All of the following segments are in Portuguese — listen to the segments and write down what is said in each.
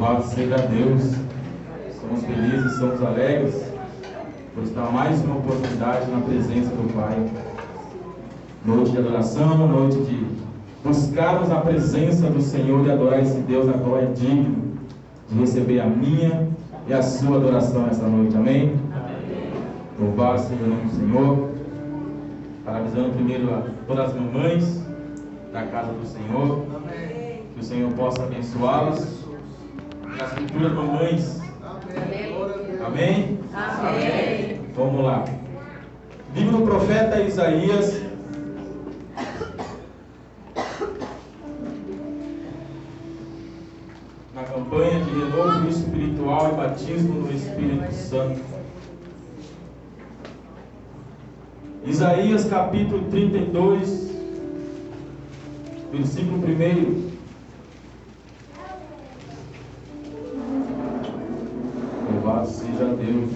Louvado seja Deus. Somos felizes, somos alegres por estar mais uma oportunidade na presença do Pai. Noite de adoração, noite de buscarmos a presença do Senhor e adorar esse Deus na qual é digno de receber a minha e a sua adoração essa noite. Amém? Louvado seja o nome do Senhor. Parabenizando primeiro a todas as mamães da casa do Senhor. Que o Senhor possa abençoá-las. E as futuras mamães. Amém? Amém? Vamos lá. Livro do profeta Isaías. Na campanha de renovo espiritual e batismo no Espírito Santo. Isaías capítulo 32, versículo 1. Louvado seja Deus.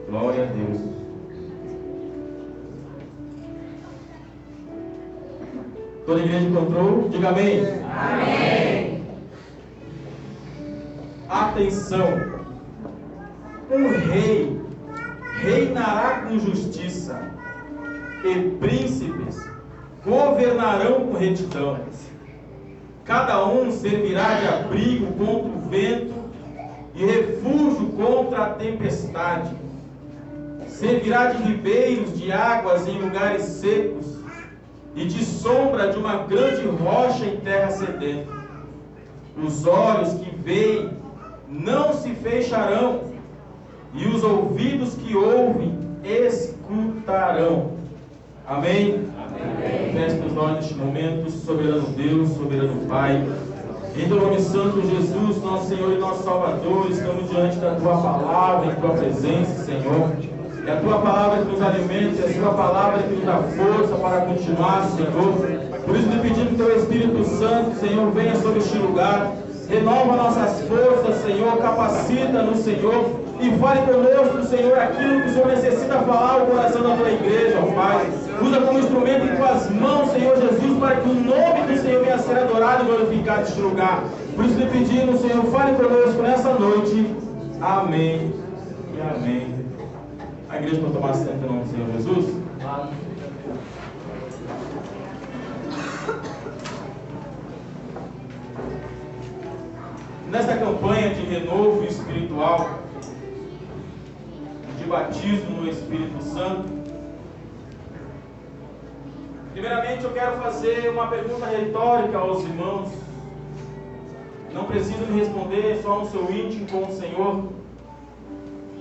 Glória a Deus. Toda a igreja encontrou? Diga amém. Amém. Atenção. Um rei reinará com justiça, e príncipes governarão com retidão. Cada um servirá de abrigo contra o vento e refúgio contra a tempestade. Servirá de ribeiros de águas em lugares secos e de sombra de uma grande rocha em terra sedenta. Os olhos que veem não se fecharão, e os ouvidos que ouvem escutarão. Amém? Amém. Feche os olhos neste momento, soberano Deus, soberano Pai. Em teu nome santo, Jesus, nosso Senhor e nosso Salvador, estamos diante da tua palavra, em tua presença, Senhor. É a tua palavra que nos alimenta, é a tua palavra que nos dá força para continuar, Senhor. Por isso, te pedimos que teu Espírito Santo, Senhor, venha sobre este lugar. Renova nossas forças, Senhor, capacita-nos, Senhor, e fale conosco, Senhor, aquilo que o Senhor necessita falar ao coração da tua igreja, ó Pai. Usa como instrumento em tuas mãos, Senhor Jesus, para que o nome do Senhor venha a ser adorado e glorificado neste lugar. Por isso te pedimos, Senhor, fale conosco nessa noite. Amém e amém. A igreja pode tomar assento em nome do Senhor Jesus? Amém. Nesta campanha de renovo espiritual, de batismo no Espírito Santo, primeiramente eu quero fazer uma pergunta retórica aos irmãos. Não precisa me responder só no seu íntimo com o Senhor.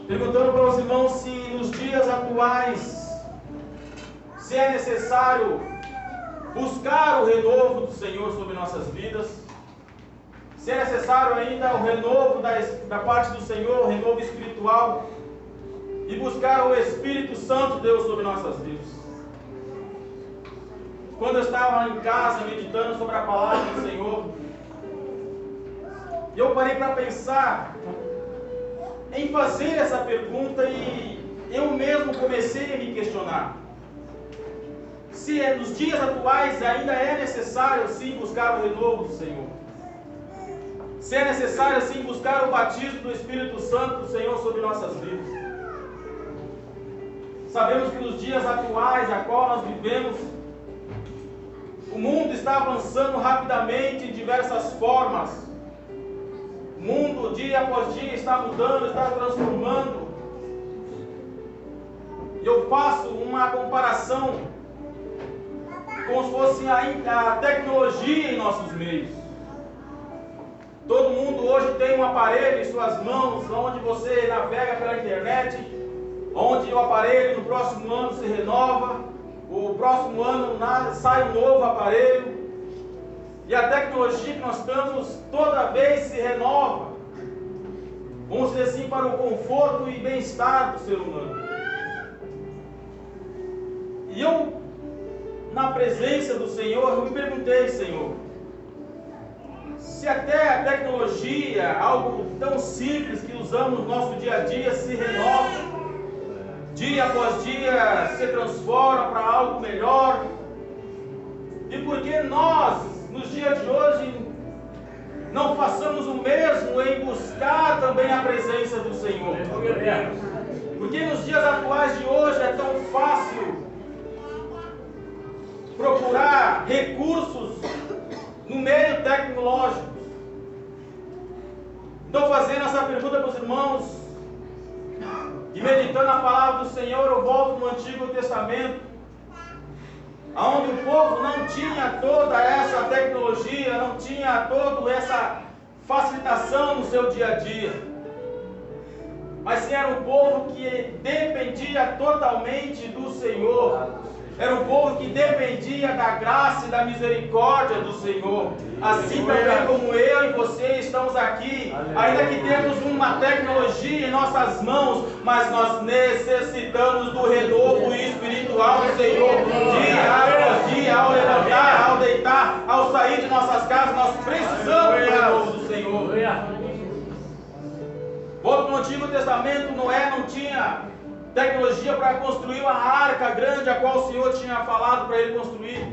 Perguntando para os irmãos se nos dias atuais, se é necessário buscar o renovo do Senhor sobre nossas vidas. Se é necessário ainda o renovo da parte do Senhor, o renovo espiritual, e buscar o Espírito Santo, Deus, sobre nossas vidas. Quando eu estava em casa meditando sobre a palavra do Senhor, eu parei para pensar em fazer essa pergunta e eu mesmo comecei a me questionar. Se nos dias atuais ainda é necessário sim buscar o renovo do Senhor. Se é necessário assim buscar o batismo do Espírito Santo do Senhor sobre nossas vidas. Sabemos que nos dias atuais, a qual nós vivemos, o mundo está avançando rapidamente em diversas formas. O mundo, dia após dia, está mudando, está transformando. E eu faço uma comparação como se fosse a tecnologia em nossos meios. Todo mundo hoje tem um aparelho em suas mãos, onde você navega pela internet, onde o aparelho no próximo ano se renova, o próximo ano sai um novo aparelho, e a tecnologia que nós estamos toda vez se renova, vamos dizer assim, para o conforto e bem-estar do ser humano. E eu, na presença do Senhor, eu me perguntei, Senhor, se até a tecnologia, algo tão simples que usamos no nosso dia a dia, se renova, dia após dia se transforma para algo melhor, E por que nós, nos dias de hoje, não façamos o mesmo em buscar também a presença do Senhor? Porque nos dias atuais de hoje é tão fácil procurar recursos no meio tecnológico. Estou fazendo essa pergunta para os irmãos e meditando a palavra do Senhor, eu volto no Antigo Testamento, onde o povo não tinha toda essa tecnologia, não tinha toda essa facilitação no seu dia a dia, mas sim era um povo que dependia totalmente do Senhor. Era um povo que dependia da graça e da misericórdia do Senhor. Assim também como eu e você estamos aqui, ainda que temos uma tecnologia em nossas mãos, mas nós necessitamos do renovo espiritual do Senhor. Dia após dia, ao levantar, ao deitar, ao sair de nossas casas, nós precisamos do renovo do Senhor. Volto no Antigo Testamento, Noé não tinha tecnologia para construir uma arca grande, a qual o Senhor tinha falado para ele construir,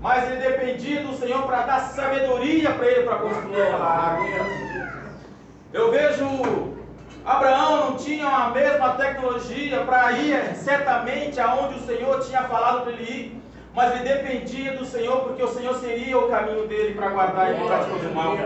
mas ele dependia do Senhor para dar sabedoria para ele para construir aquela arca. Eu vejo Abraão não tinha a mesma tecnologia para ir certamente aonde o Senhor tinha falado para ele ir, mas ele dependia do Senhor, porque o Senhor seria o caminho dele para guardar e livrar de todo mal.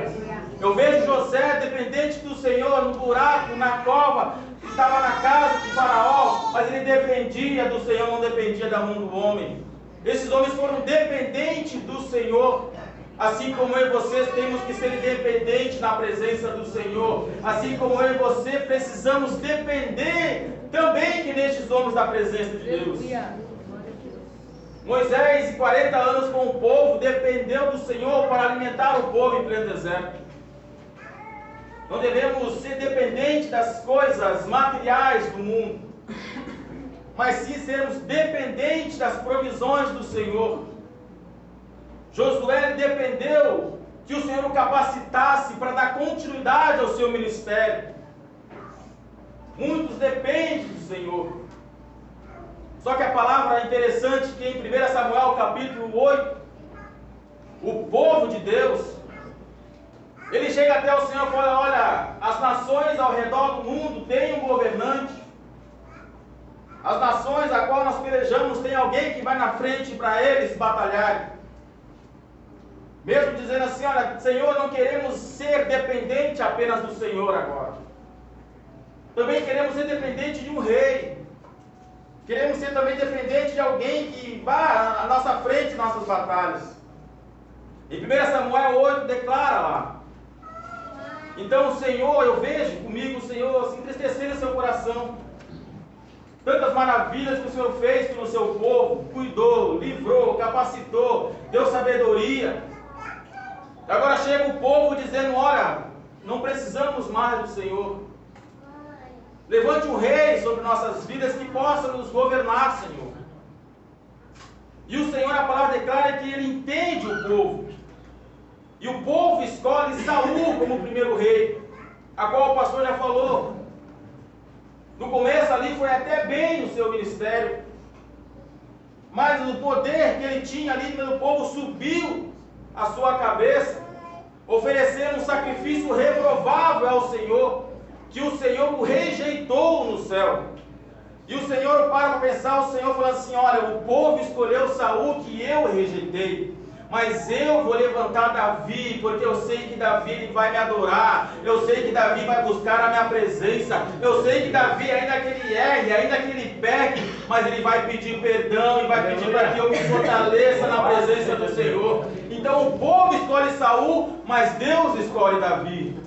Eu vejo José dependente do Senhor, no buraco, na cova, estava na casa de Faraó, mas ele dependia do Senhor, não dependia da mão do homem. Esses homens foram dependentes do Senhor, assim como eu e vocês temos que ser independentes na presença do Senhor, assim como eu e você precisamos depender também que nestes homens da presença de Deus. Moisés, 40 anos com o povo, dependeu do Senhor para alimentar o povo em pleno deserto. Não devemos ser dependentes das coisas materiais do mundo, mas sim sermos dependentes das provisões do Senhor. Josué dependeu que o Senhor o capacitasse para dar continuidade ao seu ministério. Muitos dependem do Senhor. Só que a palavra é interessante que em 1 Samuel capítulo 8, o povo de Deus, ele chega até o Senhor e fala: olha, as nações ao redor do mundo têm um governante. As nações a qual nós pelejamos tem alguém que vai na frente para eles batalharem. Mesmo dizendo assim: olha, Senhor, não queremos ser dependente apenas do Senhor agora. Também queremos ser dependente de um rei. Queremos ser também dependente de alguém que vá à nossa frente em nossas batalhas. Em 1 Samuel 8 declara lá: então o Senhor, eu vejo comigo o Senhor se entristecer no seu coração. Tantas maravilhas que o Senhor fez pelo seu povo, cuidou, livrou, capacitou, deu sabedoria. Agora chega o povo dizendo: olha, não precisamos mais do Senhor. Levante um rei sobre nossas vidas que possa nos governar, Senhor. E o Senhor, a palavra declara que Ele entende o povo. E o povo escolhe Saul como primeiro rei, a qual o pastor já falou. No começo ali foi até bem o seu ministério, mas o poder que ele tinha ali pelo povo subiu a sua cabeça, oferecendo um sacrifício reprovável ao Senhor, que o Senhor o rejeitou no céu. E o Senhor para pensar, o Senhor falando assim: olha, o povo escolheu Saul que eu rejeitei, mas eu vou levantar Davi, porque eu sei que Davi ele vai me adorar, eu sei que Davi vai buscar a minha presença, eu sei que Davi, ainda que ele erre, ainda que ele peque, mas ele vai pedir perdão e vai pedir para que eu me fortaleça na presença do Senhor. Então o povo escolhe Saul, mas Deus escolhe Davi.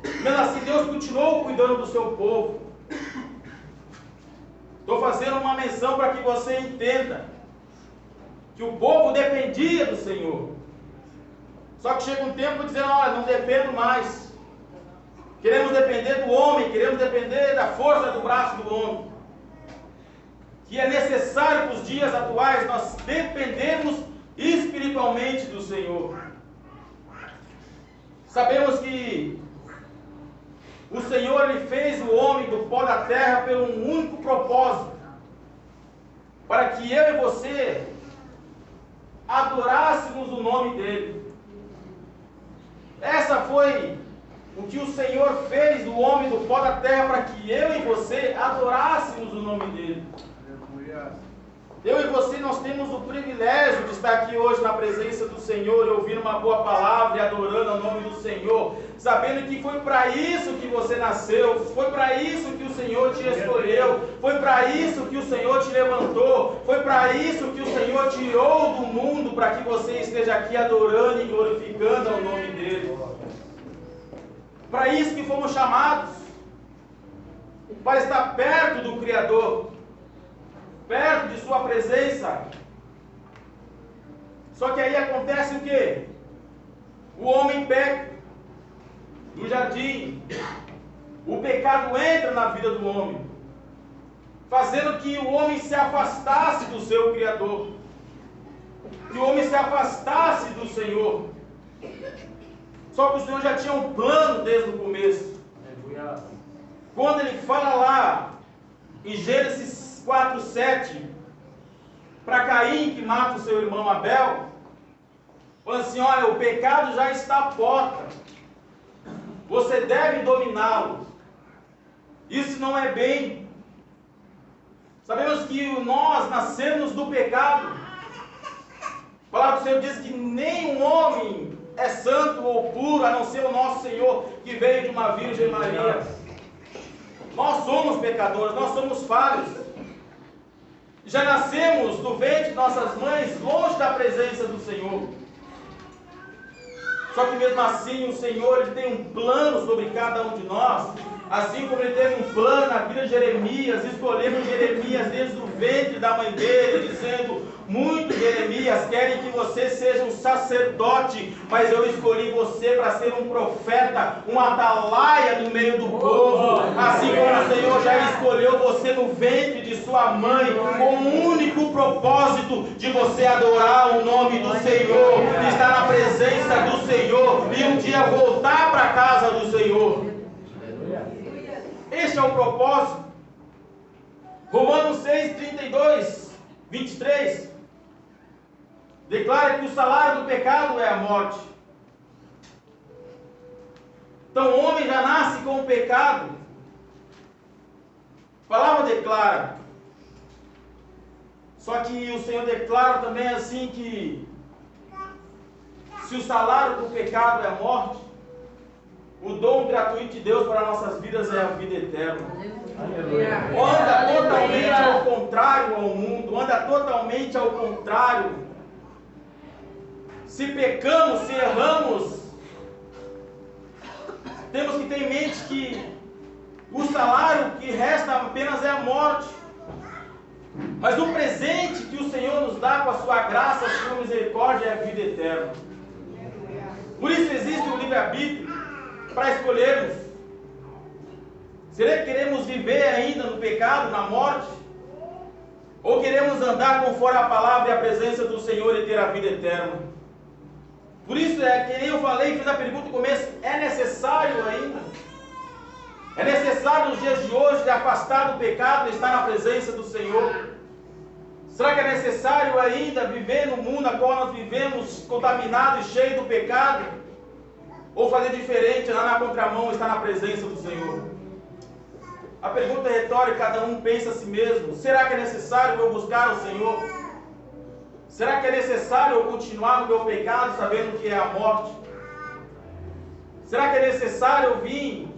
Mesmo assim, Deus continuou cuidando do seu povo. Estou fazendo uma menção para que você entenda que o povo dependia do Senhor. Só que chega um tempo dizendo: olha, não dependo mais. Queremos depender do homem, queremos depender da força do braço do homem. Que é necessário para os dias atuais nós dependermos espiritualmente do Senhor. Sabemos que o Senhor ele fez o homem do pó da terra por um único propósito: para que eu e você adorássemos o nome dele. Essa foi o que o Senhor fez do homem do pó da terra, para que eu e você adorássemos o nome dele. Eu e você, nós temos o privilégio de estar aqui hoje na presença do Senhor, ouvindo uma boa palavra e adorando o nome do Senhor, sabendo que foi para isso que você nasceu, foi para isso que o Senhor te escolheu, foi para isso que o Senhor te levantou, foi para isso que o Senhor tirou do mundo, para que você esteja aqui adorando e glorificando o nome dele. Para isso que fomos chamados, para estar perto do Criador, perto de sua presença. Só que aí acontece o quê? O homem peca no jardim. O pecado entra na vida do homem, fazendo que o homem se afastasse do seu Criador, que o homem se afastasse do Senhor. Só que o Senhor já tinha um plano desde o começo. Quando ele fala lá em Gênesis 4:7, para Caim, que mata o seu irmão Abel, fala assim: olha, o pecado já está à porta, você deve dominá-lo. Isso não é bem. Sabemos que nós nascemos do pecado. A palavra do Senhor diz que nenhum homem é santo ou puro, a não ser o nosso Senhor, que veio de uma Virgem Maria. Nós somos pecadores, nós somos falhos. Já nascemos do ventre de nossas mães longe da presença do Senhor. Só que mesmo assim o Senhor, ele tem um plano sobre cada um de nós. Assim como ele teve um plano na vida de Jeremias, escolhemos Jeremias desde o ventre da mãe dele, dizendo: muitos, Jeremias, querem que você seja um sacerdote, mas eu escolhi você para ser um profeta, um atalaia no meio do povo. Assim como o Senhor já escolheu você no ventre de sua mãe, com o único propósito de você adorar o nome do Senhor, estar na presença do Senhor e um dia voltar para a casa do Senhor. Este é o propósito. Romanos 6:32, 23 declara que o salário do pecado é a morte. Então o homem já nasce com o pecado. A palavra declara. Só que o Senhor declara também assim que se o salário do pecado é a morte, o dom gratuito de Deus para nossas vidas é a vida eterna. Anda totalmente ao contrário ao mundo, anda totalmente ao contrário. Se pecamos, se erramos, temos que ter em mente que o salário que resta apenas é a morte. Mas o presente que o Senhor nos dá com a sua graça, a sua misericórdia, é a vida eterna. Por isso existe o livre-arbítrio para escolhermos. Será que queremos viver ainda no pecado, na morte? Ou queremos andar conforme a palavra e a presença do Senhor e ter a vida eterna? Por isso é que eu falei, fiz a pergunta no começo: é necessário ainda? É necessário nos dias de hoje de afastar do pecado e estar na presença do Senhor? Será que é necessário ainda viver no mundo a qual nós vivemos, contaminado e cheio do pecado? Ou fazer diferente, lá na contramão, estar na presença do Senhor? A pergunta é retórica, cada um pensa a si mesmo. Será que é necessário eu buscar o Senhor? Será que é necessário eu continuar no meu pecado, sabendo que é a morte? Será que é necessário eu vir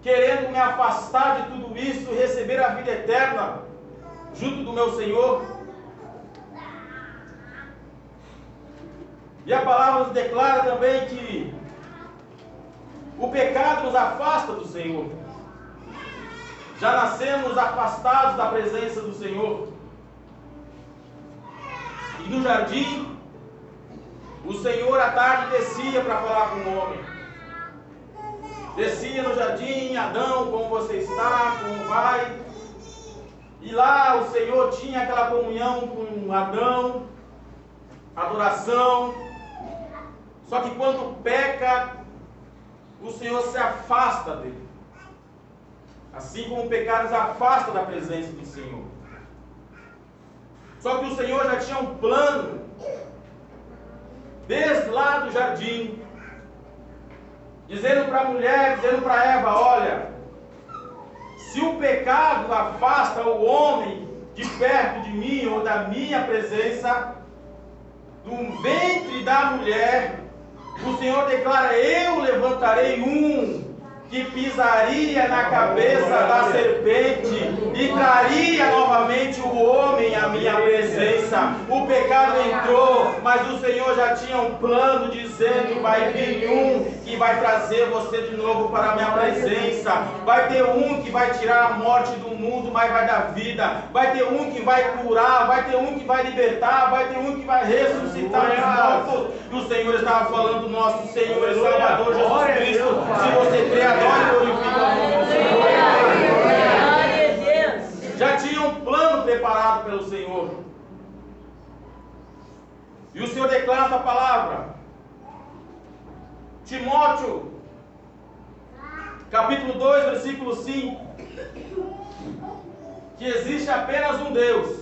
querendo me afastar de tudo isso e receber a vida eterna junto do meu Senhor? E a palavra nos declara também que o pecado nos afasta do Senhor. Já nascemos afastados da presença do Senhor. E no jardim, o Senhor à tarde descia para falar com o homem. Descia no jardim: Adão, como você está? Como vai? E lá o Senhor tinha aquela comunhão com Adão, adoração. Só que quando peca, o Senhor se afasta dele. Assim como o pecado nos afasta da presença do Senhor. Só que o Senhor já tinha um plano desde lá do jardim, dizendo para a mulher, dizendo para Eva: olha, se o pecado afasta o homem de perto de mim ou da minha presença, do ventre da mulher, o Senhor declara: eu levantarei um que pisaria na cabeça da serpente e traria novamente o homem à minha presença. O pecado entrou, mas o Senhor já tinha um plano, dizendo: vai vir um que vai trazer você de novo para a minha presença. Vai ter um que vai tirar a morte do mundo, mas vai dar vida. Vai ter um que vai curar, vai ter um que vai libertar, vai ter um que vai ressuscitar os mortos. E o Senhor estava falando do nosso Senhor e Salvador Jesus Cristo. Se você crê, adore e glorifica o nome do Senhor. Já tinha um plano preparado pelo Senhor. E o Senhor declara essa palavra. Timóteo, capítulo 2, versículo 5. Que existe apenas um Deus.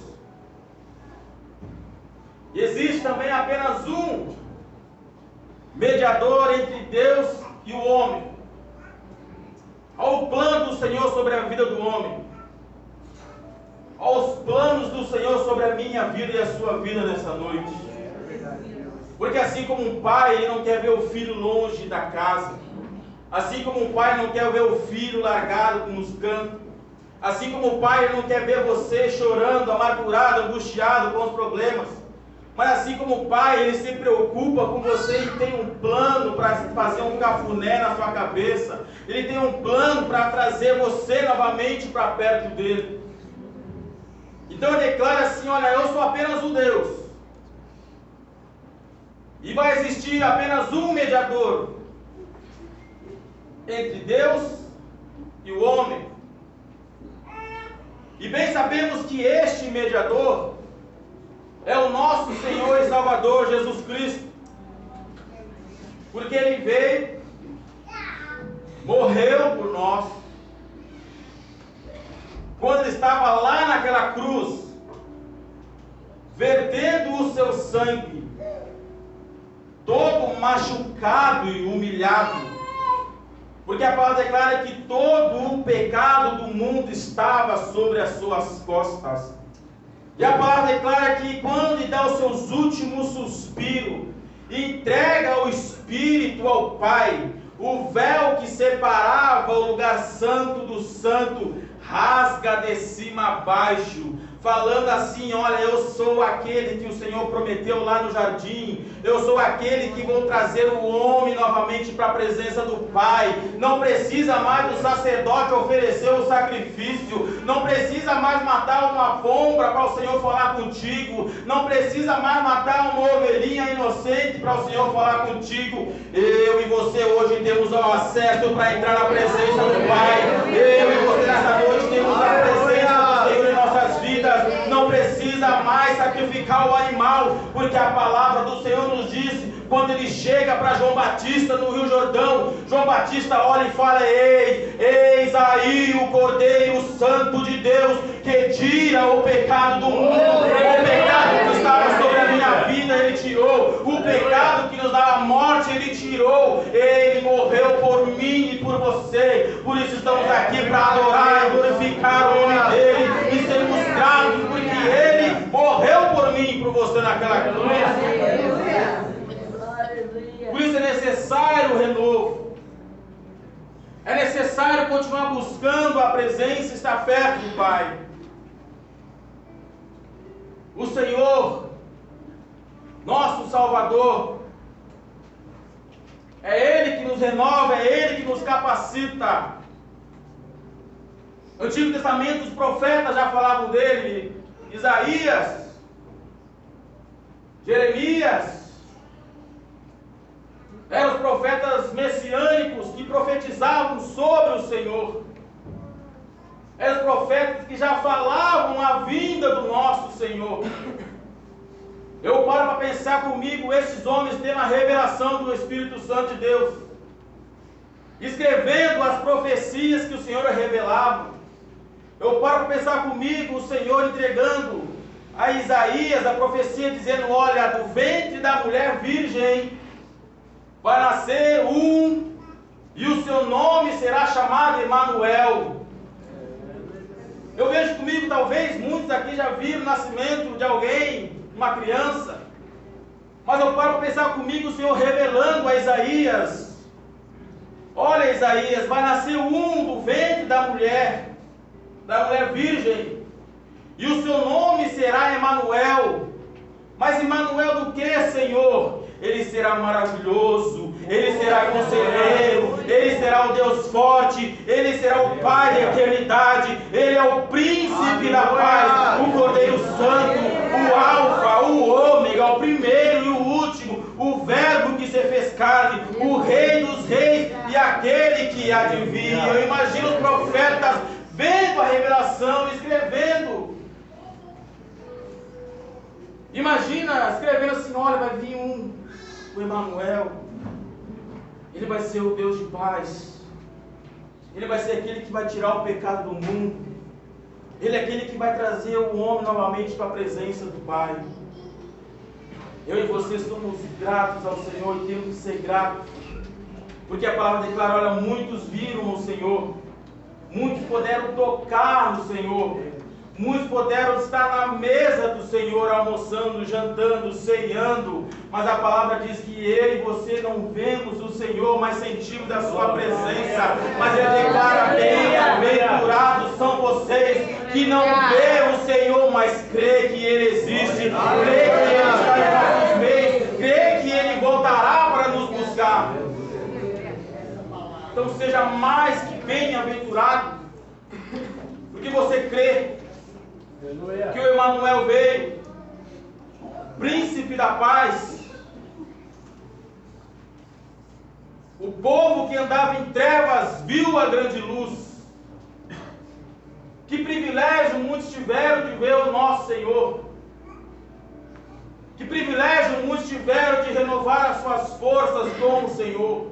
E existe também apenas um mediador entre Deus e o homem. Olha o plano do Senhor sobre a vida do homem. Olha os planos do Senhor sobre a minha vida e a sua vida nessa noite. Porque assim como um pai, ele não quer ver o filho longe da casa. Assim como um pai não quer ver o filho largado nos cantos. Assim como o pai não quer ver você chorando, amargurado, angustiado com os problemas. Mas assim como o pai, ele se preocupa com você e tem um plano para fazer um cafuné na sua cabeça. Ele tem um plano para trazer você novamente para perto dele. Então ele declara assim: olha, eu sou apenas um Deus. E vai existir apenas um mediador entre Deus e o homem. E bem sabemos que este mediador é o nosso Senhor e Salvador Jesus Cristo. Porque Ele veio, morreu por nós. Quando Ele estava lá naquela cruz, vertendo o seu sangue, todo machucado e humilhado. Porque a palavra declara que todo o pecado do mundo estava sobre as suas costas. E a palavra declara que quando ele dá os seus últimos suspiros, entrega o Espírito ao Pai, o véu que separava o lugar santo do santo, rasga de cima a baixo, falando assim: olha, eu sou aquele que o Senhor prometeu lá no jardim. Eu sou aquele que vou trazer o homem novamente para a presença do Pai. Não precisa mais do sacerdote oferecer o sacrifício. Não precisa mais matar uma pombra para o Senhor falar contigo. Não precisa mais matar uma ovelhinha inocente para o Senhor falar contigo. Eu e você hoje temos o acesso para entrar na presença do Pai. Eu e você nessa noite temos a presença do Senhor em nossas vidas. Não precisa mais sacrificar o animal, porque a palavra do Senhor nos disse, quando ele chega para João Batista no Rio Jordão, João Batista olha e fala: eis aí o Cordeiro Santo de Deus, que tira o pecado do mundo. O pecado que estava sobre a minha vida, Ele tirou. O pecado que nos dava morte, Ele tirou. Ele morreu por mim e por você. Por isso estamos aqui para adorar e glorificar o nome dEle e sermos gratos, porque Ele morreu por mim e por você naquela cruz. Por isso é necessário o renovo. É necessário continuar buscando a presença e estar perto do Pai. O Senhor, nosso Salvador, é Ele que nos renova, é Ele que nos capacita. No Antigo Testamento os profetas já falavam dele. Isaías, Jeremias, eram os profetas messiânicos que profetizavam sobre o Senhor. Eram os profetas que já falavam a vinda do nosso Senhor. Eu paro para pensar comigo, esses homens têm a revelação do Espírito Santo de Deus, escrevendo as profecias que o Senhor revelava. Eu paro para pensar comigo, o Senhor entregando a Isaías a profecia dizendo: olha, do ventre da mulher virgem vai nascer um, e o seu nome será chamado Emanuel. Eu vejo comigo, talvez muitos aqui já viram o nascimento de alguém, uma criança, mas eu paro para pensar comigo o Senhor revelando a Isaías: olha, Isaías, vai nascer um do ventre da mulher virgem, e o seu nome será Emanuel. Mas Emanuel do que, Senhor? Ele será maravilhoso, ele será conselheiro, ele será o Deus forte, ele será o Pai da eternidade, ele é o príncipe da paz, o Cordeiro Santo, o Alfa, o Ômega, o primeiro e o último, o Verbo que se fez carne, o Rei dos reis e aquele que há de vir. Eu imagino os profetas vendo a revelação, escrevendo. Imagina escrevendo assim: olha, vai vir o Emanuel, ele vai ser o Deus de paz, ele vai ser aquele que vai tirar o pecado do mundo, ele é aquele que vai trazer o homem novamente para a presença do Pai. Eu e você somos gratos ao Senhor e temos que ser gratos, porque a palavra declara: olha, muitos viram o Senhor, muitos puderam tocar no Senhor, muitos puderam estar na mesa do Senhor, almoçando, jantando, ceando, mas a palavra diz que eu e você não vemos o Senhor, mas sentimos a sua presença. Mas ele declara: bem-aventurados são vocês que não vê o Senhor, mas crê que Ele existe, crê que Ele está em nossos meios, crê que Ele voltará para nos buscar. Então seja mais que bem-aventurado, porque você crê que o Emanuel veio, príncipe da paz. O povo que andava em trevas viu a grande luz. Que privilégio muitos tiveram de ver o nosso Senhor. Que privilégio muitos tiveram de renovar as suas forças com o Senhor.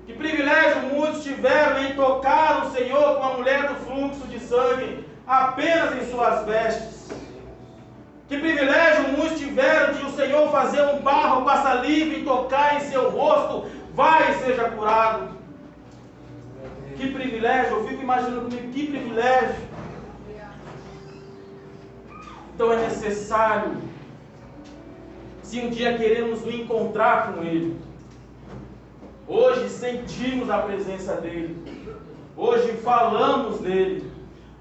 Que privilégio muitos tiveram em tocar o Senhor com a mulher do fluxo de sangue, apenas em suas vestes. Que privilégio muitos tiveram de o Senhor fazer um barro com a saliva e tocar em seu rosto: vai e seja curado. Que privilégio, eu fico imaginando comigo, que privilégio. Então é necessário, se um dia queremos nos encontrar com Ele, hoje sentimos a presença dEle, hoje falamos dEle,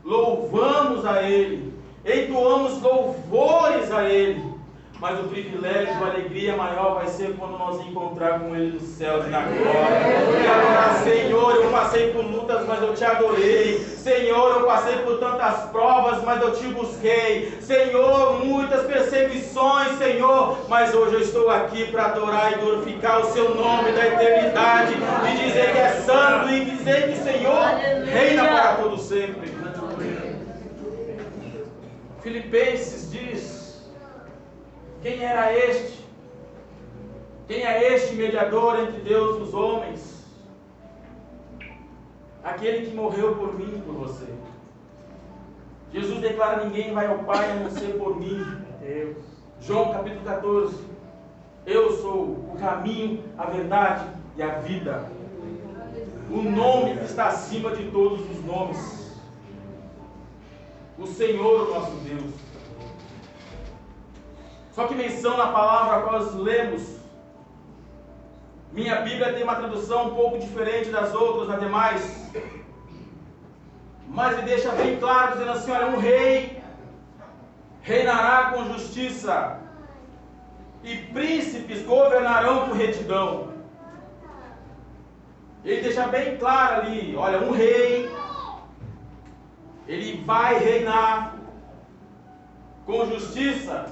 louvamos a Ele, entoamos louvores a Ele, mas o privilégio, a alegria maior vai ser quando nós encontrar com Ele nos céus e na glória. E adorar: Senhor, eu passei por lutas, mas eu te adorei. Senhor, eu passei por tantas provas, mas eu te busquei. Senhor, muitas perseguições, Senhor, mas hoje eu estou aqui para adorar e glorificar o seu nome da eternidade, e dizer que é santo, e dizer que o Senhor reina para todo sempre. Filipenses diz: quem era este? Quem é este mediador entre Deus e os homens? Aquele que morreu por mim e por você. Jesus declara: ninguém vai ao Pai a não ser por mim. João capítulo 14: eu sou o caminho, a verdade e a vida. O nome que está acima de todos os nomes. O Senhor, o nosso Deus. Só que menção na palavra que nós lemos, minha Bíblia tem uma tradução um pouco diferente das outras, as demais, mas ele deixa bem claro, dizendo assim: olha, um rei reinará com justiça, e príncipes governarão com retidão. Ele deixa bem claro ali: olha, um rei, ele vai reinar com justiça.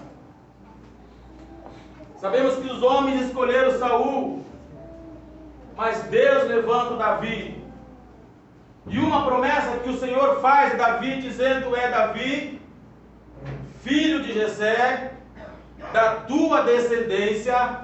Sabemos que os homens escolheram Saul, mas Deus levanta Davi. E uma promessa que o Senhor faz a Davi, dizendo: é Davi, filho de Jessé, da tua descendência,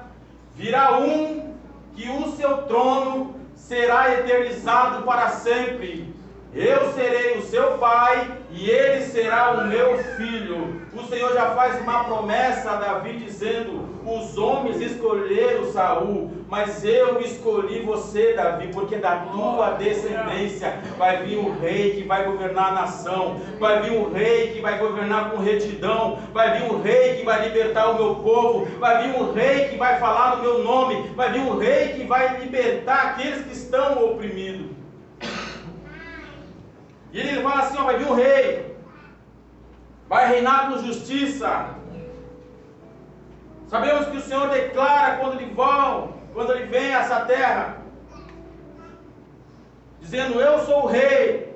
virá um que o seu trono será eternizado para sempre. Eu serei o seu pai e ele será o meu filho. O Senhor já faz uma promessa a Davi dizendo: os homens escolheram Saul, mas eu escolhi você, Davi, porque da tua descendência vai vir o rei que vai governar a nação, vai vir o rei que vai governar com retidão, vai vir o rei que vai libertar o meu povo, vai vir o rei que vai falar no meu nome, vai vir o rei que vai libertar aqueles que estão oprimidos. E ele fala assim, ó, vai vir um rei, vai reinar com justiça. Sabemos que o Senhor declara quando ele vem a essa terra, dizendo, eu sou o rei.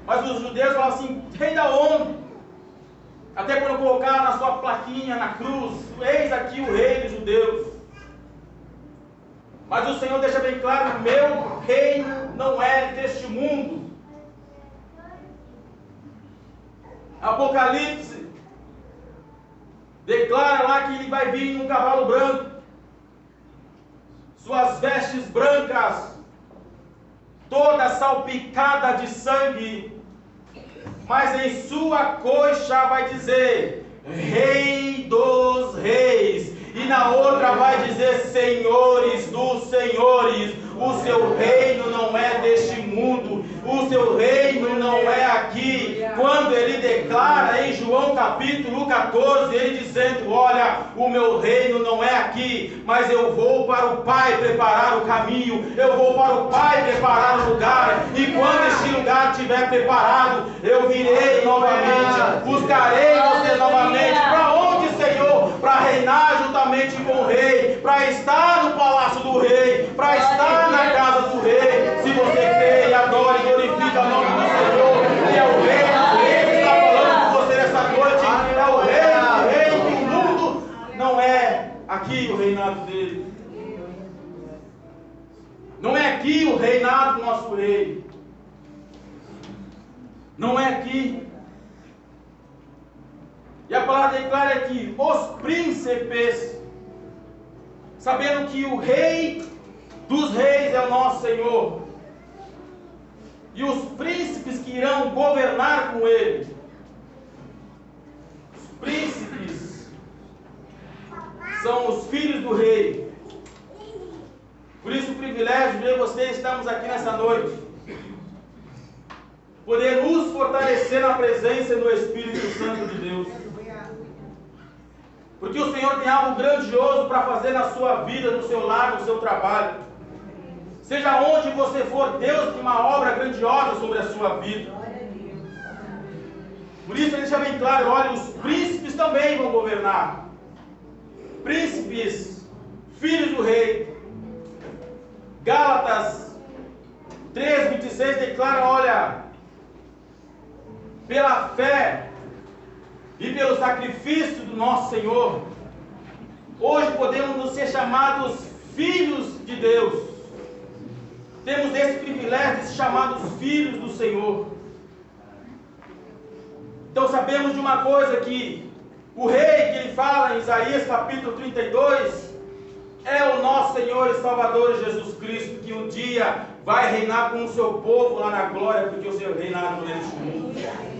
Mas os judeus falam assim, rei da onde? Até quando colocaram na sua plaquinha, na cruz, eis aqui o rei dos judeus. Mas o Senhor deixa bem claro, meu reino não é deste mundo. Apocalipse declara lá que ele vai vir num cavalo branco, suas vestes brancas, toda salpicada de sangue, mas em sua coxa vai dizer, Rei dos Reis, e na outra vai dizer, Senhores dos Senhores. O seu reino não é deste mundo, o seu reino não é aqui. Quando ele declara em João capítulo 14, ele dizendo, olha, o meu reino não é aqui, mas eu vou para o Pai preparar o caminho, eu vou para o Pai preparar o lugar, e quando este lugar estiver preparado, eu virei novamente, buscarei você novamente. Para onde, Senhor? Para reinar juntamente com o rei, para estar no palácio do rei, para estar na casa do rei. Se você crê e adora e glorifica o nome do Senhor, e é o rei que está falando com você nessa noite, é o rei, que o mundo não é aqui o reinado dele, não é aqui o reinado do nosso rei, não é aqui. E a palavra declara que os príncipes, sabendo que o rei dos reis é o nosso Senhor, e os príncipes que irão governar com ele, os príncipes são os filhos do rei. Por isso o privilégio de eu e você estamos aqui nessa noite, poder nos fortalecer na presença do Espírito Santo de Deus, porque o Senhor tem algo grandioso para fazer na sua vida, no seu lar, no seu trabalho. Seja onde você for, Deus tem uma obra grandiosa sobre a sua vida. Por isso ele deixa bem claro, olha, os príncipes também vão governar. Príncipes, filhos do rei. Gálatas 3:26 declara, olha, pela fé e pelo sacrifício do nosso Senhor, hoje podemos ser chamados filhos de Deus. Temos esse privilégio de ser chamados filhos do Senhor. Então sabemos de uma coisa, que o rei que ele fala em Isaías capítulo 32 é o nosso Senhor e Salvador Jesus Cristo, que um dia vai reinar com o seu povo lá na glória, porque o Senhor reina neste mundo.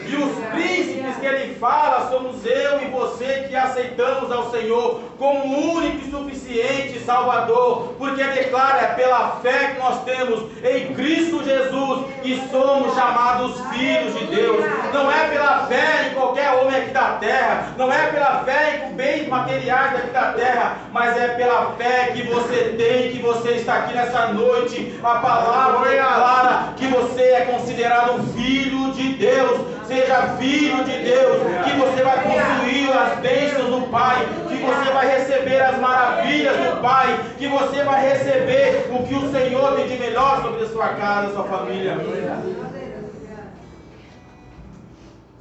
E os príncipes que ele fala somos eu e você que aceitamos ao Senhor como o único e suficiente Salvador, porque declara, é pela fé que nós temos em Cristo Jesus que somos chamados filhos de Deus. Não é pela fé em qualquer homem aqui da terra, não é pela fé em bens materiais daqui da terra, mas é pela fé que você tem, que você está aqui nessa noite. A palavra declara que você é considerado um filho de Deus. Seja filho de Deus, que você vai possuir as bênçãos do Pai, que você vai receber as maravilhas do Pai, que você vai receber o que o Senhor tem de melhor sobre a sua casa, a sua família.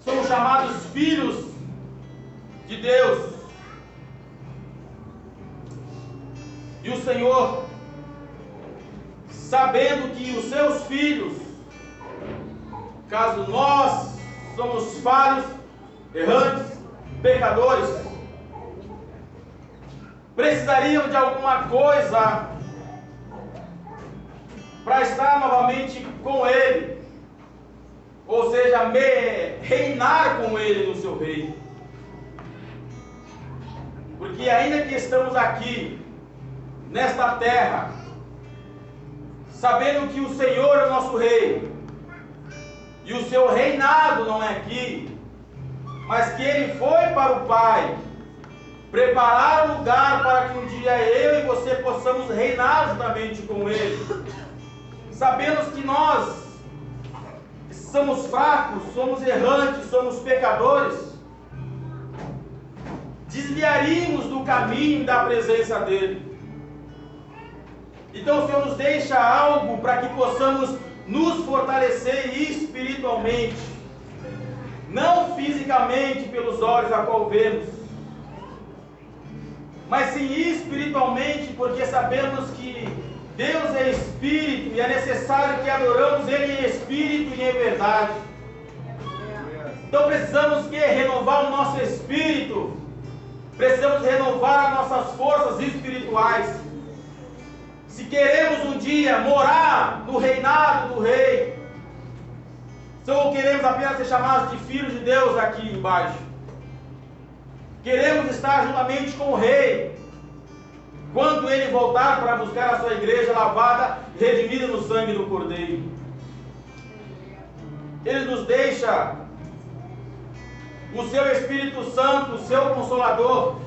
Somos chamados filhos de Deus. E o Senhor, sabendo que os seus filhos, caso nós somos falhos, errantes, pecadores, precisariam de alguma coisa para estar novamente com Ele, ou seja, reinar com Ele no seu reino. Porque ainda que estamos aqui, nesta terra, sabendo que o Senhor é o nosso Rei, e o seu reinado não é aqui, mas que Ele foi para o Pai, preparar um lugar para que um dia eu e você possamos reinar juntamente com Ele. Sabemos que nós somos fracos, somos errantes, somos pecadores, desviaríamos do caminho da presença dEle. Então o Senhor nos deixa algo para que possamos nos fortalecer espiritualmente, não fisicamente pelos olhos a qual vemos, mas sim espiritualmente, porque sabemos que Deus é Espírito e é necessário que adoramos Ele em Espírito e em verdade. Então precisamos renovar o nosso espírito, precisamos renovar as nossas forças espirituais. Se queremos um dia morar no reinado do Rei, ou queremos apenas ser chamados de filhos de Deus aqui embaixo, queremos estar juntamente com o Rei, quando Ele voltar para buscar a sua igreja lavada e redimida no sangue do Cordeiro. Ele nos deixa o seu Espírito Santo, o seu Consolador,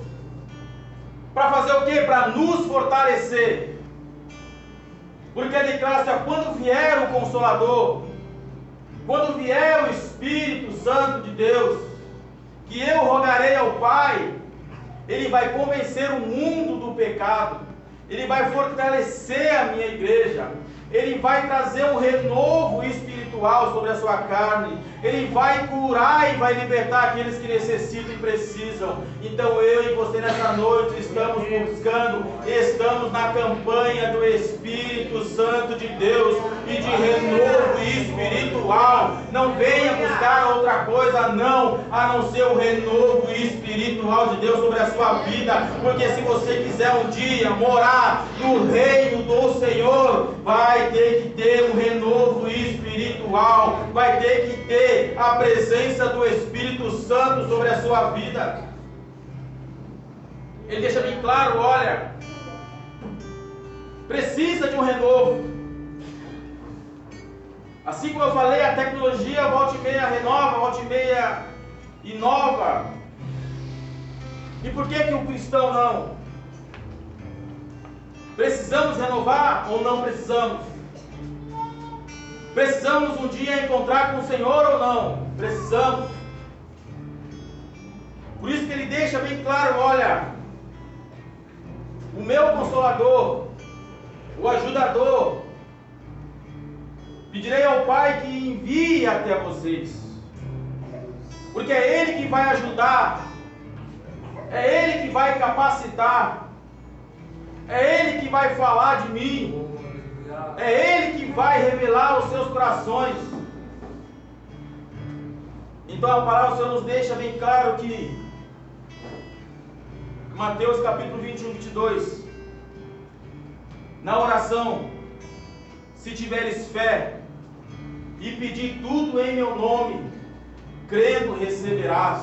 para fazer o quê? Para nos fortalecer. Porque Ele declara assim: quando vier o Consolador, quando vier o Espírito Santo de Deus, que eu rogarei ao Pai, Ele vai convencer o mundo do pecado, Ele vai fortalecer a minha igreja, Ele vai trazer um renovo espiritual sobre a sua carne, Ele vai curar e vai libertar aqueles que necessitam e precisam. Então eu e você nessa noite estamos buscando, estamos na campanha do Espírito Santo de Deus e de renovo espiritual. Não venha buscar outra coisa não, a não ser o renovo espiritual de Deus sobre a sua vida, porque se você quiser um dia morar no reino do Senhor, vai ter que ter um renovo espiritual, vai ter que ter a presença do Espírito Santo sobre a sua vida. Ele deixa bem claro: olha, precisa de um renovo. Assim como eu falei, a tecnologia volta e meia renova, volta e meia inova. E por que o cristão não? Precisamos renovar ou não precisamos? Precisamos um dia encontrar com o Senhor ou não? Precisamos. Por isso que Ele deixa bem claro: olha, o meu Consolador, o Ajudador, pedirei ao Pai que envie até vocês, porque é Ele que vai ajudar, é Ele que vai capacitar, é Ele que vai falar de mim, é Ele que vai revelar os seus corações. Então a palavra do Senhor nos deixa bem claro que Mateus capítulo 21, 22, na oração: se tiveres fé e pedir tudo em meu nome, crendo receberás.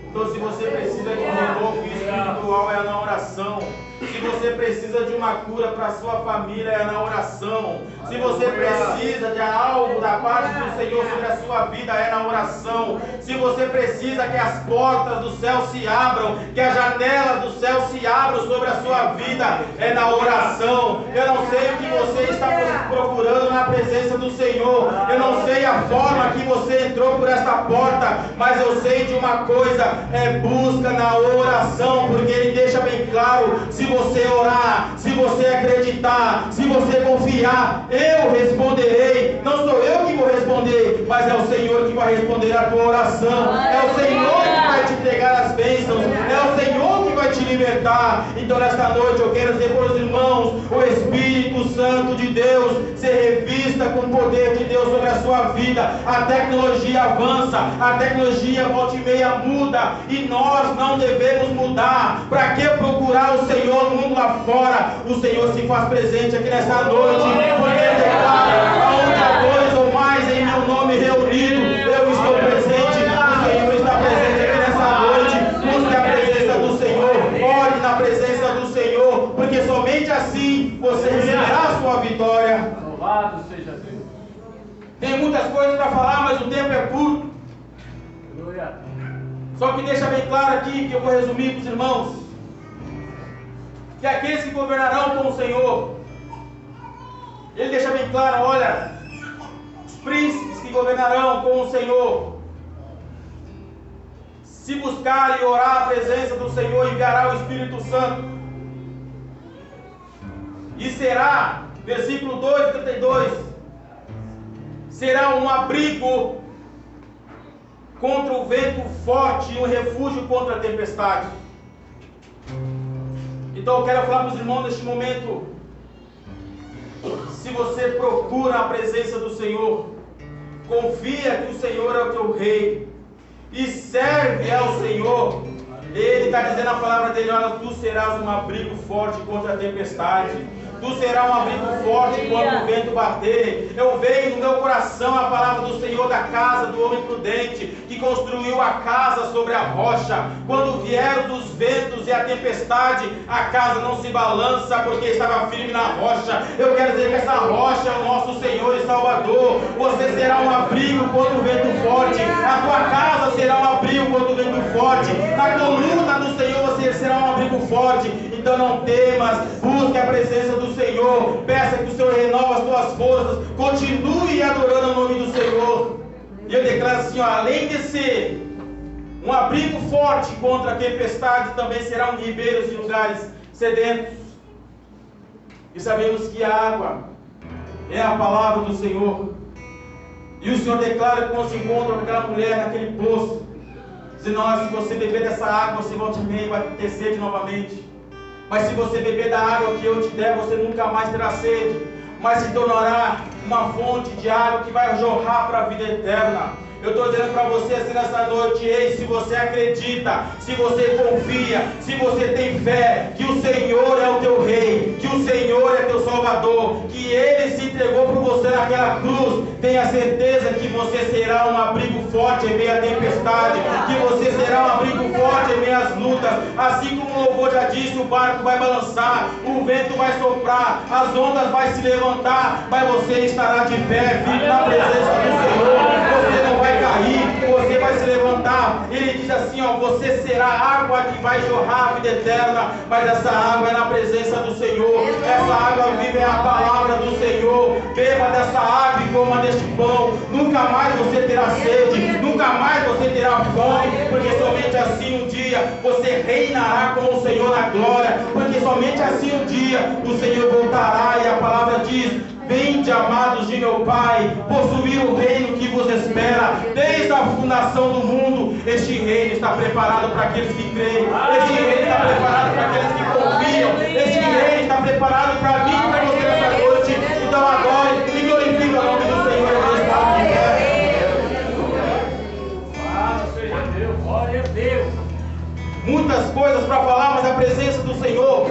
Então, se você precisa de um renovo espiritual, é na oração. Se você precisa de uma cura para a sua família, é na oração. Se você precisa de algo da parte do Senhor sobre a sua vida, é na oração. Se você precisa que as portas do céu se abram, que as janelas do céu se abram sobre a sua vida, é na oração. Eu não sei o que você está procurando na presença do Senhor, eu não sei a forma que você entrou por esta porta, mas eu sei de uma coisa: é busca na oração, porque Ele deixa bem claro: se você orar, se você acreditar, se você confiar, eu responderei. Não sou eu que vou responder, mas é o Senhor que vai responder a tua oração. É o Senhor que vai te entregar as bênçãos, é o Senhor que vai te libertar. Então nesta noite eu quero dizer para os irmãos, o Espírito Santo de Deus se revista com o poder de Deus sobre a sua vida. A tecnologia avança, a tecnologia volta e meia muda, e nós não devemos mudar. Para que procurar o Senhor no mundo lá fora? O Senhor se faz presente aqui nesta noite, porque Ele declara: aonde há dois ou mais em meu nome reunido, eu estou presente. O Senhor está presente aqui nessa noite. Busque a presença do Senhor, ore na presença do Senhor, porque somente assim você receberá a sua vitória. Louvado seja Deus. Tem muitas coisas para falar, mas o tempo é curto. Glória. Só que deixa bem claro aqui, que eu vou resumir para os irmãos, que aqueles que governarão com o Senhor, Ele deixa bem claro: olha, os príncipes que governarão com o Senhor, se buscarem orar a presença do Senhor, enviará o Espírito Santo, e será, versículo 2, 32, será um abrigo contra o vento forte e um refúgio contra a tempestade. Então eu quero falar para os irmãos neste momento: se você procura a presença do Senhor, confia que o Senhor é o teu rei e serve ao Senhor, Ele está dizendo na palavra dele: olha, tu serás um abrigo forte contra a tempestade. Tu serás um abrigo forte quando o vento bater. Eu vejo no meu coração a palavra do Senhor da casa do homem prudente, que construiu a casa sobre a rocha. Quando vieram os ventos e a tempestade, a casa não se balança, porque estava firme na rocha. Eu quero dizer que essa rocha é o nosso Senhor e Salvador. Você será um abrigo contra o vento forte. A tua casa será um abrigo contra o vento forte. Na coluna do Senhor você será um abrigo forte. Então não temas, busque a presença do Senhor, peça que o Senhor renove as tuas forças, continue adorando o nome do Senhor. E eu declaro assim, ó, além de ser um abrigo forte contra a tempestade, também será um ribeiro de lugares sedentos. E sabemos que a água é a palavra do Senhor. E o Senhor declara que quando se encontra com aquela mulher naquele poço, dizendo: se você beber dessa água, você volta e meia vai ter sede novamente. Mas se você beber da água que eu te der, você nunca mais terá sede, mas se tornará uma fonte de água que vai jorrar para a vida eterna. Eu estou dizendo para você assim nessa noite: ei, se você acredita, se você confia, se você tem fé que o Senhor é o teu rei, que o Senhor é teu Salvador, que Ele se entregou por você naquela cruz, tenha certeza que você será um abrigo forte em meio à tempestade, que você será um abrigo forte em meio às lutas. Assim como o louvor já disse, o barco vai balançar, o vento vai soprar, as ondas vai se levantar, mas você estará de pé, firme na presença do Senhor. Você não vai cair, você vai se levantar. Ele diz assim, ó: você será água que vai jorrar a vida eterna. Mas essa água é na presença do Senhor. Essa água viva é a palavra do Senhor. Beba dessa água e coma deste pão. Nunca mais você terá sede, nunca mais você terá fome, porque somente assim um dia você reinará com o Senhor na glória, porque somente assim um dia o Senhor voltará. E a palavra diz: vinde, amados de meu Pai, possuir o reino que vos espera. Desde a fundação do mundo, este reino está preparado para aqueles que creem. Este reino está preparado para aqueles que confiam. Este reino está preparado para mim e para você nessa noite. Então adore e glorifique o nome do Senhor. Seja Deus, glória a Deus. Muitas coisas para falar, mas a presença do Senhor